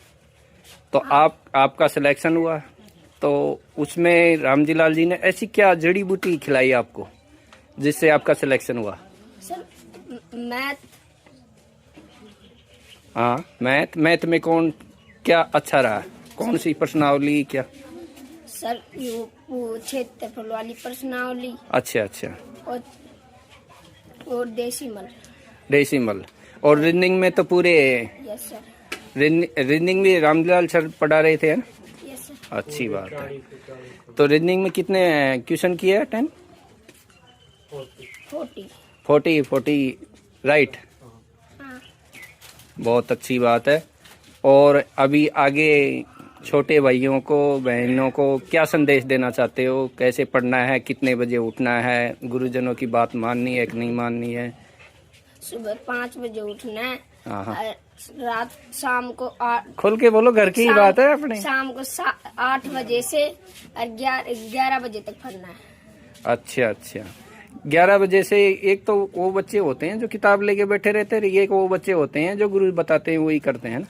तो आपका सिलेक्शन हुआ, तो उसमें रामजी लाल जी ने ऐसी क्या जड़ी बूटी खिलाई आपको जिससे आपका सिलेक्शन हुआ? Sir math. हाँ, मैथ में कौन क्या अच्छा रहा? कौन सी प्रश्नावली क्या? सर वो क्षेत्रफल वाली प्रश्नावली अच्छा। और डेसिमल और रीजनिंग में तो पूरे। Yes sir. रीजनिंग भी रामलाल सर पढ़ा रहे थे, है ना? Yes sir. अच्छी बात है। तो रीजनिंग में कितने क्वेश्चन किए? 10 40 राइट। हाँ। बहुत अच्छी बात है। और अभी आगे छोटे भाइयों को, बहनों को क्या संदेश देना चाहते हो? कैसे पढ़ना है, कितने बजे उठना है, गुरुजनों की बात माननी है कि नहीं माननी है? सुबह 5 बजे उठना है। हाँ। रात शाम को खोल के बोलो, घर की ही बात है अपने। शाम को 8 बजे से 11 बजे तक पढ़ना है। अच्छा 11 बजे से। एक तो वो बच्चे होते हैं जो किताब लेके बैठे रहते हैं, एक वो बच्चे होते हैं जो गुरु बताते हैं वही करते हैं ना।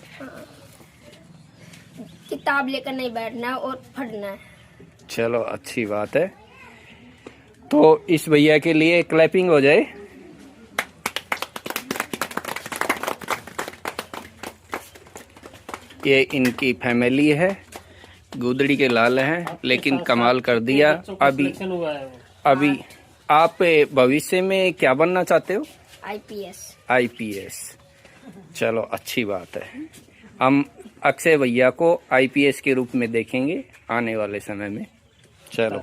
किताब लेकर नहीं बैठना है और पढ़ना है। चलो अच्छी बात है। तो इस भैया के लिए क्लैपिंग हो जाए। ये इनकी फैमिली है, गुदड़ी के लाल हैं, लेकिन कमाल कर दिया। अभी आप भविष्य में क्या बनना चाहते हो? आईपीएस। चलो अच्छी बात है। हम अक्षय भैया को आईपीएस के रूप में देखेंगे आने वाले समय में। चलो।